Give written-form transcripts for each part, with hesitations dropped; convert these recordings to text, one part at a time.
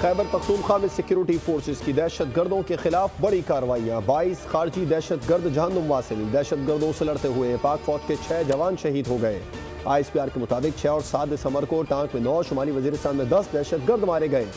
खैबर पख्तूनख्वा में security forces की दहशत गर्दों के खिलाफ बड़ी कार्रवाइयाँ। 22 खारजी दहशत गर्द जहन्नुम वासिल। दहशत गर्दों से लड़ते हुए पाक फौज के 6 जवान शहीद हो गए। ISPR के मुताबिक 6 और 7 दिसंबर को टांक में 9, शुमाली वजीरिस्तान में 10 दहशत गर्द मारे गए।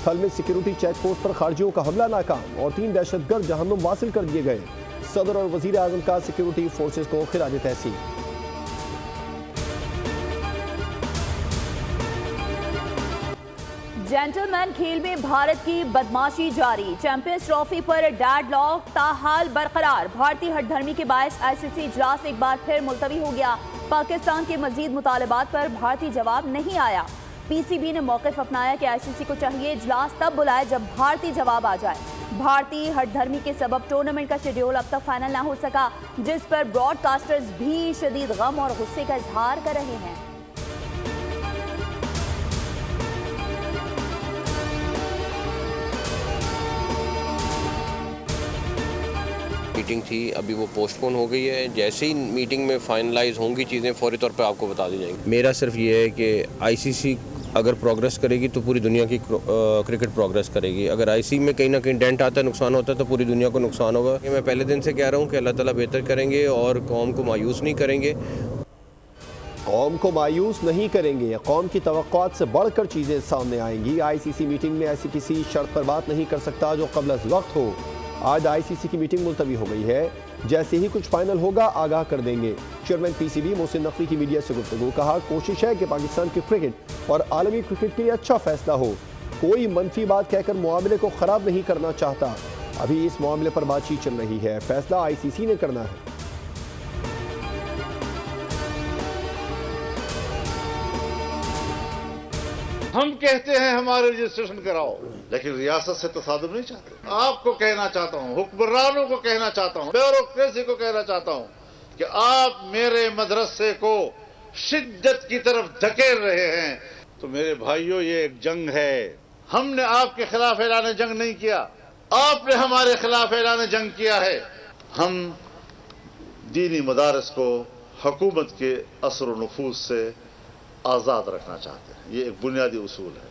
थल में सिक्योरिटी चेक पोस्ट पर खारजियों का हमला नाकाम और 3 दहशत गर्द जहन्नुम वासिल कर दिए गए। सदर और वजीर आजम का सिक्योरिटी फोर्सेस को खिराज तहसीन। जेंटलमैन खेल में भारत की बदमाशी जारी। चैंपियंस ट्रॉफी पर डेडलॉक ताहाल बरकरार। भारतीय हठधर्मी के बायस ICC इजलास एक बार फिर मुलतवी हो गया। पाकिस्तान के मजीद मुतालबात पर भारतीय जवाब नहीं आया। PCB ने मौक़िफ़ अपनाया कि ICC को चाहिए इजलास तब बुलाए जब भारतीय जवाब आ जाए। भारतीय हठधर्मी के सबब टूर्नामेंट का शेड्यूल अब तक फाइनल ना हो सका, जिस पर ब्रॉडकास्टर्स भी शदीद गम और गुस्से का इजहार कर रहे हैं। मीटिंग थी, अभी वो पोस्टपोन हो गई है। जैसे ही मीटिंग में फाइनलाइज होंगी चीज़ें फौरी तौर पर आपको बता दी जाएंगी। मेरा सिर्फ ये है कि ICC अगर प्रोग्रेस करेगी तो पूरी दुनिया की क्रिकेट प्रोग्रेस करेगी। अगर ICC में कहीं ना कहीं डेंट आता है, नुकसान होता है, तो पूरी दुनिया को नुकसान होगा। मैं पहले दिन से कह रहा हूँ कि अल्लाह ताला बेहतर करेंगे और कौम को मायूस नहीं करेंगे। कौम को मायूस नहीं करेंगे। कौम की तवक्कुआत से बढ़कर चीज़ें सामने आएंगी। ICC मीटिंग में ऐसी किसी शर्त पर बात नहीं कर सकता जो क़ब्ल अज़ वक्त हो। आज ICC की मीटिंग मुलतवी हो गई है। जैसे ही कुछ फाइनल होगा आगाह कर देंगे। चेयरमैन PCB मोहसिन नकवी की मीडिया से गुफ्तगू। कहा, कोशिश है कि पाकिस्तान की क्रिकेट और आलमी क्रिकेट के लिए अच्छा फैसला हो। कोई मनफी बात कहकर मामले को ख़राब नहीं करना चाहता। अभी इस मामले पर बातचीत चल रही है। फैसला ICC ने करना है। हम कहते हैं हमारे रजिस्ट्रेशन कराओ, लेकिन रियासत से तसादुम नहीं चाहते। आपको कहना चाहता हूँ, हुक्मरानों को कहना चाहता हूँ, ब्यूरोक्रेसी को कहना चाहता हूँ कि आप मेरे मदरसे को शिद्दत की तरफ धकेल रहे हैं। तो मेरे भाइयों, ये एक जंग है। हमने आपके खिलाफ ऐलान जंग नहीं किया, आपने हमारे खिलाफ ऐलान जंग किया है। हम दीनी मदारस को हुकूमत के असर व नफूज से आज़ाद रखना चाहते हैं। ये एक बुनियादी उसूल है।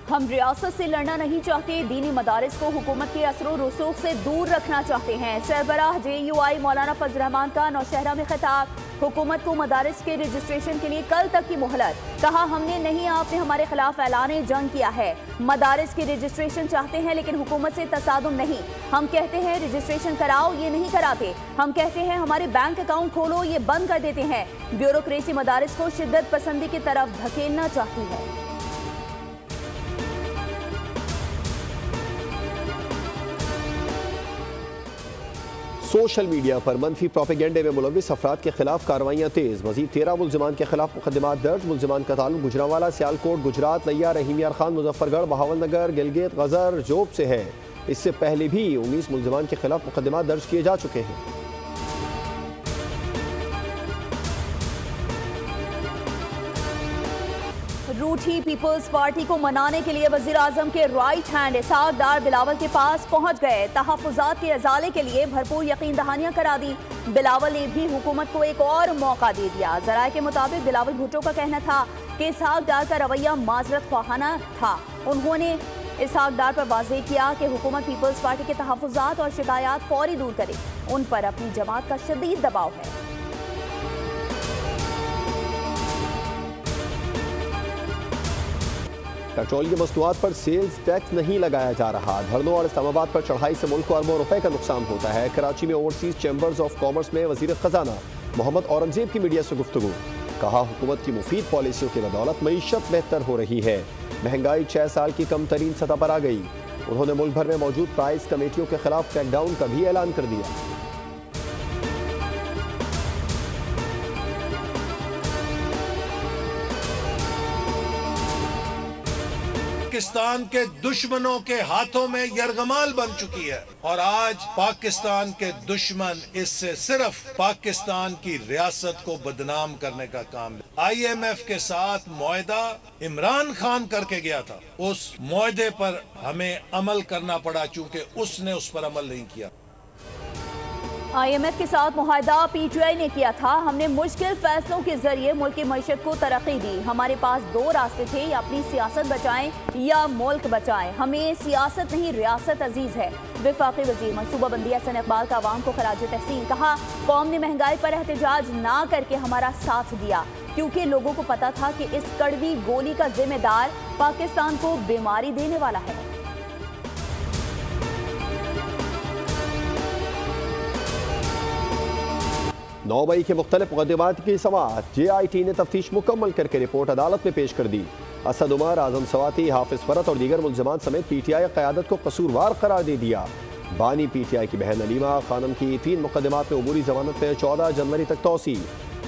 हम रियासत से लड़ना नहीं चाहते, दीनी मदारिस को हुकूमत के असर रसूख से दूर रखना चाहते हैं। सरबराह JUI मौलाना फजल रहमान का नौशहरा में खिताब। हुकूमत को मदारिस के रजिस्ट्रेशन के लिए कल तक की मोहलत। कहा, हमने नहीं, आपने हमारे खिलाफ ऐलान जंग किया है। मदारिस की रजिस्ट्रेशन चाहते हैं लेकिन हुकूमत से तसादुम नहीं। हम कहते हैं रजिस्ट्रेशन कराओ, ये नहीं कराते। हम कहते हैं हमारे बैंक अकाउंट खोलो, ये बंद कर देते हैं। ब्यूरोक्रेसी मदारिस को शिद्दत पसंदी की तरफ धकेलना चाहती है। सोशल मीडिया पर मनफी प्रोपेगेंडे में मुलविस अफराद के खिलाफ कार्रवाइयाँ तेज़। मजीद 13 मुल्ज़िमान के खिलाफ मुकदमात दर्ज। मुल्ज़िमान का ताल्लुक गुजरांवाला, सियालकोट, गुजरात, लिया, रहीम यार खान, मुजफ्फरगढ़, बहावलनगर, गिलगित, गजर, जोब से है। इससे पहले भी 19 मुल्ज़िमान के खिलाफ मुकदमात दर्ज किए जा चुके हैं। रूठी पीपल्स पार्टी को मनाने के लिए वजीर आजम के राइट हैंड इसहाक डार बिलावल के पास पहुंच गए। तहफ़्फ़ुज़ात के अजाले के लिए भरपूर यकीन दहानियां करा दी। बिलावल ने भी हुकूमत को एक और मौका दे दिया। ज़राए के मुताबिक बिलावल भुट्टो का कहना था कि इसहाक डार का रवैया माजरत ख्वाहाना था। उन्होंने इसहाक डार पर वाज़ेह किया कि हुकूमत पीपल्स पार्टी के तहफ़्फ़ुज़ात और शिकायत फौरी दूर करे। उन पर अपनी जमात का शदीद दबाव है। पेट्रोल की मसनूआत पर सेल्स टैक्स नहीं लगाया जा रहा। धरनों और इस्लामाबाद पर चढ़ाई से मुल्क को अरबों रुपए का नुकसान होता है। कराची में ओवरसीज चैम्बर्स ऑफ कॉमर्स में वजीर खजाना मोहम्मद औरंगजेब की मीडिया से गुफ्तगू। कहा, हुकूमत की मुफीद पॉलिसियों की बदौलत मईशत बेहतर हो रही है। महंगाई 6 साल की कम तरीन सतह पर आ गई। उन्होंने मुल्क भर में मौजूद प्राइस कमेटियों के खिलाफ क्रैकडाउन का भी ऐलान कर दिया। पाकिस्तान के दुश्मनों के हाथों में यरगमाल बन चुकी है और आज पाकिस्तान के दुश्मन इससे सिर्फ पाकिस्तान की रियासत को बदनाम करने का काम। IMF के साथ मुआहदा इमरान खान करके गया था। उस मुआहदे पर हमें अमल करना पड़ा चूंकि उसने उस पर अमल नहीं किया। IMF के साथ मुआहदा PTI ने किया था। हमने मुश्किल फैसलों के जरिए मुल्क की मईशत को तरक्की दी। हमारे पास दो रास्ते थे, या अपनी सियासत बचाएं या मुल्क बचाएं। हमें सियासत नहीं, रियासत अजीज है। वफाकी वजीर मनसूबाबंदी हसन इकबाल का अवाम को खराज तहसीन। कहा, कौम ने महंगाई पर एहतजाज ना करके हमारा साथ दिया, क्योंकि लोगों को पता था कि इस कड़वी गोली का जिम्मेदार पाकिस्तान को बीमारी देने वाला है। नौ मई के मुख्तलिफ मुकदमात की समाअत JIT ने तफ्तीश मुकम्मल करके रिपोर्ट अदालत में पेश कर दी। असद उमर, आजम सवाती, हाफिज फरत और दीगर मुल्ज़िमान समेत PTI क़यादत को कसूरवार करार दे दिया। बानी PTI की बहन अलीमा खानम की 3 मुकदमात में अबूरी जमानत में 14 जनवरी तक तौसी।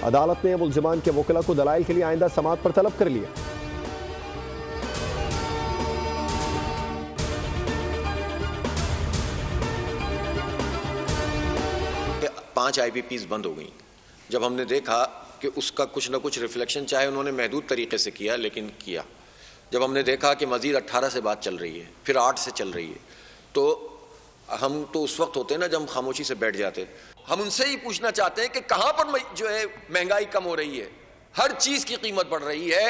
अदालत ने मुल्ज़िमान के वकीला को दलाइल के लिए आइंदा समाअत पर तलब कर लिया। 5 IPPs बंद हो गई। जब हमने देखा कि उसका कुछ ना कुछ रिफ्लेक्शन, चाहे उन्होंने महदूद तरीके से किया लेकिन किया, जब हमने देखा कि मजीद 18 से बात चल रही है, फिर 8 से चल रही है, तो हम तो उस वक्त होते हैं ना जब हम खामोशी से बैठ जाते। हम उनसे ही पूछना चाहते हैं कि कहां पर जो है महंगाई कम हो रही है, हर चीज की कीमत बढ़ रही है।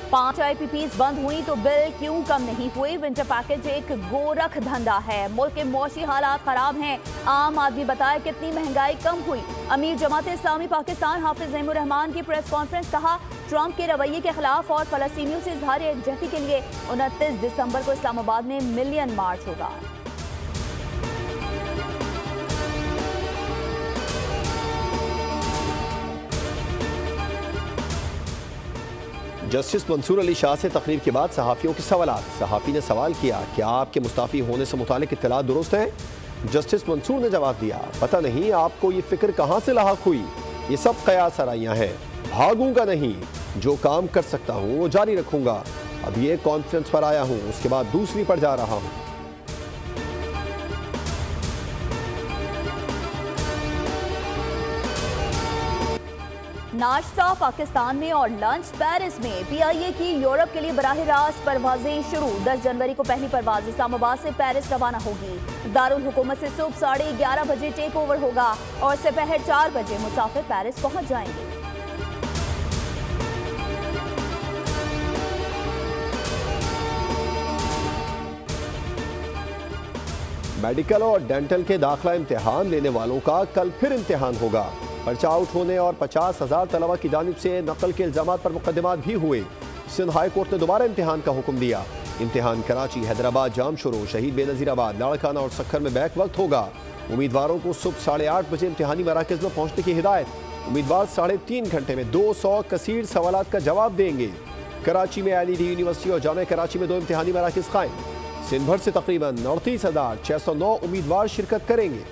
5 IPPs बंद हुई तो बिल क्यों कम नहीं हुए? विंटर पैकेज एक गोरख धंधा है। मुल्क के मौशी हालात खराब हैं। आम आदमी बताए कितनी महंगाई कम हुई। अमीर जमात इस्लामी पाकिस्तान हाफिज ज़हीमुर रहमान की प्रेस कॉन्फ्रेंस। कहा, ट्रंप के रवैये के खिलाफ और फलस्तीनियों से इजहार यकजहती के लिए 29 दिसंबर को इस्लामाबाद में मिलियन मार्च होगा। जस्टिस मंसूर अली शाह से तकरीर के बाद सहाफ़ियों के सवालात। सहाफ़ी ने सवाल किया, क्या आपके मुस्ताफ़ी होने से मुतालिक इत्तलात दुरुस्त है? जस्टिस मंसूर ने जवाब दिया, पता नहीं आपको ये फिक्र कहाँ से लाहक हुई, ये सब कयास आराइयाँ हैं। भागूंगा नहीं, जो काम कर सकता हूँ वो जारी रखूंगा। अब ये कॉन्फ्रेंस पर आया हूँ, उसके बाद दूसरी पर जा रहा हूँ। नाश्ता पाकिस्तान में और लंच पेरिस में। PIA की यूरोप के लिए बराह रास्त परवाजें शुरू। 10 जनवरी को पहली परवाज इस्लामाबाद से पेरिस रवाना होगी। दारुल हुकूमत से सुबह 11:30 बजे टेक ओवर होगा और दोपहर 4 बजे मुसाफिर पेरिस पहुंच जाएंगे। मेडिकल और डेंटल के दाखिला इम्तिहान लेने वालों का कल फिर इम्तिहान होगा। पर्चा आउट होने और 50,000 तलबा की जानिब से नकल के इल्जामात पर मुकदमात भी हुए। सिंध हाई कोर्ट ने दोबारा इम्तिहान का हुक्म दिया। इम्तिहान कराची, हैदराबाद, जामशोरो, शहीद बेनज़ीराबाद, लाड़काना और सक्खर में बैक वक्त होगा। उम्मीदवारों को सुबह 8:30 बजे इम्तिहानी मराकज़ में पहुंचने की हिदायत। उम्मीदवार 3.5 घंटे में 200 कसीर सवालात का जवाब देंगे। कराची में LED यूनिवर्सिटी और जामे कराची में 2 इम्तिहानी मराकज़ कायम। सिंध भर से तकरीबन 39,609 उम्मीदवार शिरकत करेंगे।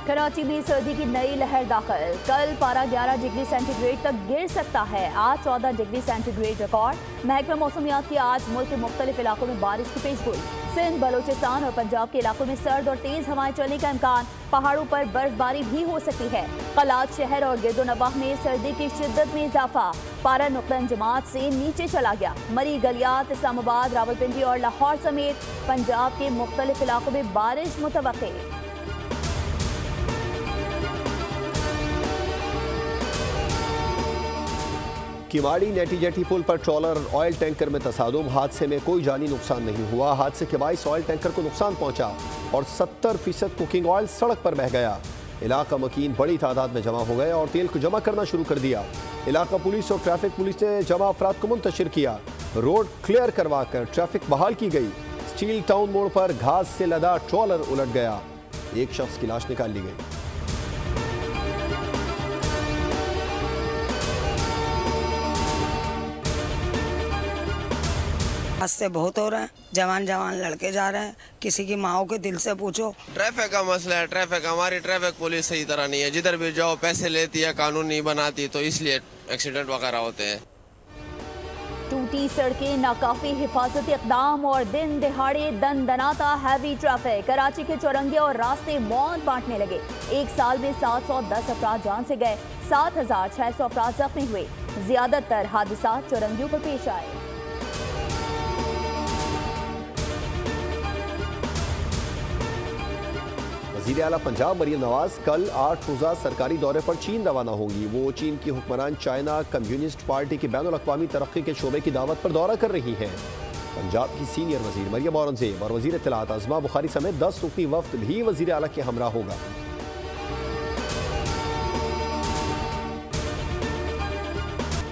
कराची में सर्दी की नई लहर दाखिल। कल पारा 11 डिग्री सेंटीग्रेड तक गिर सकता है। आज 14 डिग्री सेंटीग्रेड रिकॉर्ड। महकमा मौसमियात की आज मुल्क के मुख्तलिफ इलाकों में बारिश की पेशगोई। सिंध, बलोचिस्तान और पंजाब के इलाकों में सर्द और तेज हवाएं चलने का इम्कान। पहाड़ों पर बर्फबारी भी हो सकती है। कलात शहर और गिरदोनवाह में सर्दी की शिद्दत में इजाफा। पारा नुक्ता जमात से नीचे चला गया। मरी, गलियात, इस्लामाबाद, रावलपिंडी और लाहौर समेत पंजाब के मुख्तलिफ इलाकों में बारिश मुतवक्के। किवाड़ी नेटी जेटी पुल पर ट्रॉलर और ऑयल टैंकर में तसादुम। हादसे में कोई जानी नुकसान नहीं हुआ। हादसे के बाइस ऑयल टैंकर को नुकसान पहुंचा और 70% कुकिंग ऑयल सड़क पर बह गया। इलाका मकीन बड़ी तादाद में जमा हो गए और तेल को जमा करना शुरू कर दिया। इलाका पुलिस और ट्रैफिक पुलिस ने जमा अफराद को मुंतशिर किया। रोड क्लियर करवा कर ट्रैफिक बहाल की गई। स्टील टाउन मोड़ पर घास से लदा ट्रॉलर उलट गया। एक शख्स की लाश निकाल ली गई। हादसे बहुत हो रहे हैं। जवान लड़के जा रहे हैं। किसी की माओ के दिल से पूछो। ट्रैफिक का मसला है। ट्रैफिक हमारी ट्रैफिक पुलिस सही तरह नहीं है। जिधर भी जाओ पैसे लेती है, कानून नहीं बनाती, तो इसलिए एक्सीडेंट वगैरह होते हैं। टूटी सड़कें, नाकाफी हिफाजती इक़दाम और दिन दिहाड़े दनदनाता हैवी ट्रैफिक। कराची के चौरंगे और रास्ते मौत बांटने लगे। एक साल में 710 अफराद जान से गए। 7,600 अफराद जख्मी हुए। ज्यादातर हादसा चौरंगियों पर पेश आए। वज़ीर आला पंजाब मरियम नवाज कल 8 रोज़ा सरकारी दौरे पर चीन रवाना होंगी। वो चीन की हुक्मरान चाइना कम्युनिस्ट पार्टी की बैनुल अक़वामी तरक्की के शोबे की दावत पर दौरा कर रही हैं। पंजाब की सीनियर वज़ीर मरियम औरंगज़ेब और वज़ीर इत्तलात अज़मा बुखारी समेत 10 रुकनी वफ़द भी वज़ीर आला के हमरा होगा।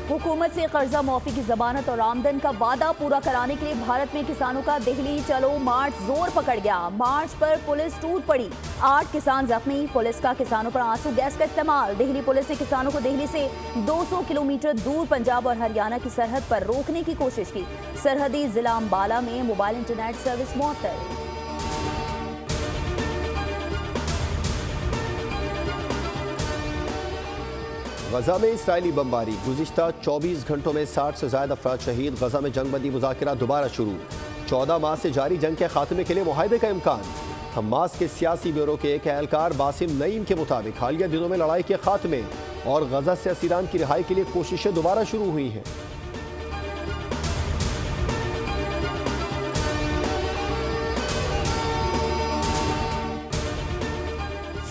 हुकूमत से कर्जा माफी की जमानत और आमदन का वादा पूरा कराने के लिए भारत में किसानों का दिल्ली चलो मार्च जोर पकड़ गया। मार्च पर पुलिस टूट पड़ी, 8 किसान जख्मी। पुलिस का किसानों पर आंसू गैस का इस्तेमाल। दिल्ली पुलिस ने किसानों को दिल्ली से 200 किलोमीटर दूर पंजाब और हरियाणा की सरहद पर रोकने की कोशिश की। सरहदी जिला अंबाला में मोबाइल इंटरनेट सर्विस मुअत्तल। गजा में इसराइली बमबारी, गुज़िश्ता 24 घंटों में 60 से ज़्यादा अफराद शहीद। गजा में जंगबंदी मुज़ाकरा दोबारा शुरू। 14 माह से जारी जंग के खात्मे के लिए मुआहदे का इम्कान। हमास के सियासी ब्यूरो के एक एहलकार बासिम नईम के मुताबिक हालिया दिनों में लड़ाई के खात्मे और गजा से असीरान की रिहाई के लिए कोशिशें दोबारा शुरू हुई हैं।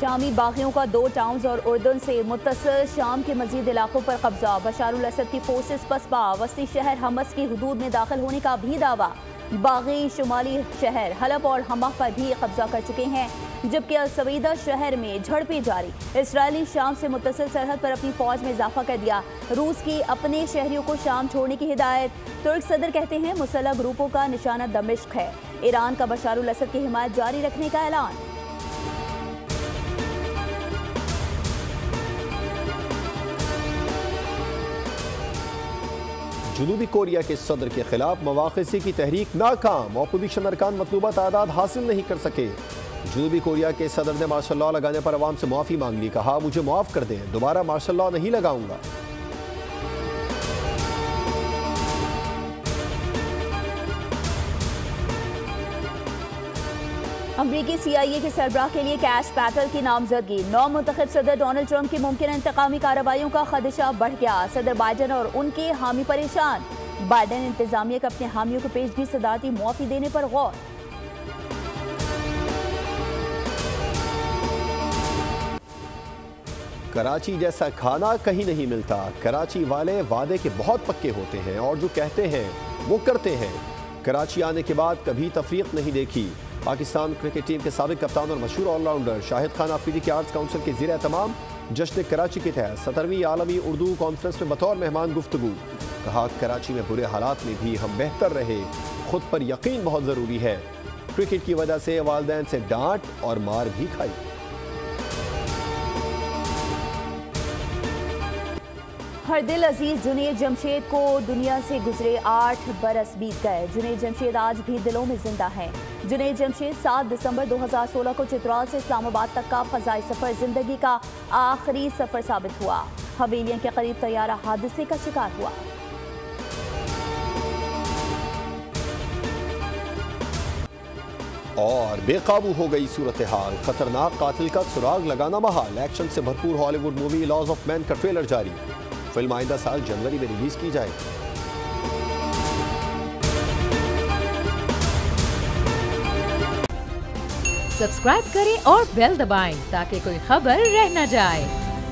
शामी बागियों का 2 टाउन्स और उर्दन से मुत्तसिल शाम के मजीद इलाकों पर कब्जा। बशारुल असद की फोर्सेस पसपा वस्ती शहर हमस की हुदूद में दाखिल होने का भी दावा। बागी शुमाली शहर हलब और हमा पर भी कब्जा कर चुके हैं, जबकि अल-सवीदा शहर में झड़पें जारी। इसराइली शाम से मुत्तसिल सरहद पर अपनी फौज में इजाफा कर दिया। रूस की अपने शहरियों को शाम छोड़ने की हिदायत। तुर्क सदर कहते हैं मुसल्लह ग्रुपों का निशाना दमिश्क है। ईरान का बशारुल असद की हिमायत जारी रखने का ऐलान। जनूबी कोरिया के सदर के खिलाफ मवाक़िसी की तहरीक नाकाम। ऑपोजिशन अरकान मतलूबा तादाद हासिल नहीं कर सके। जनूबी कोरिया के सदर ने मार्शल लॉ लगाने पर अवाम से माफ़ी मांग ली। कहा मुझे माफ़ कर दें, दोबारा मार्शल लॉ नहीं लगाऊंगा। अमरीकी CIA के सरबराह के लिए कैश पैटल की नामजदगी। नौ मुंतखब सदर डोनाल्ड ट्रंप की मुमकिन इंतकामी कार्रवाइयों का खदशा बढ़ गया। सदर बाइडेन और उनके हामी परेशान। बाइडेन इंतजामिया को अपने हामियों को पेशगी सदारती मुआफी देने पर गौर। कराची जैसा खाना कहीं नहीं मिलता। कराची वाले वादे के बहुत पक्के होते हैं और जो कहते हैं वो करते हैं। कराची आने के बाद कभी तफरीक नहीं देखी। पाकिस्तान क्रिकेट टीम के साबिक कप्तान और मशहूर ऑलराउंडर शाहिद खान अफरीदी के आर्ट्स काउंसिल के ज़ेर एहतमाम जश्न कराची के तहत 17वीं आलमी उर्दू कॉन्फ्रेंस में बतौर मेहमान गुफ्तगू। कहा कराची में बुरे हालात में भी हम बेहतर रहे। खुद पर यकीन बहुत ज़रूरी है। क्रिकेट की वजह से वालिदैन से डांट और मार भी खाई। हर दिल अजीज जुनैद जमशेद को दुनिया से गुजरे 8 बरस बीत गए। जुनैद जमशेद आज भी दिलों में जिंदा है। जुनैद जमशेद 7 दिसंबर 2016 को चित्राल से इस्लामाबाद तक का फ़ज़ाई सफ़र जिंदगी का आखिरी सफ़र साबित हुआ। हवेलियों के करीब तैयारा हादसे का शिकार हुआ। और बेकाबू हो गई सूरत हाल। खतरनाक कातिल का सुराग लगाना महाल। एक्शन से भरपूर Hollywood movie Laws of Man का ट्रेलर जारी। फिल्म आइंदा साल जनवरी में रिलीज की जाएगी। सब्सक्राइब करें और बेल दबाएं ताकि कोई खबर रह न जाए।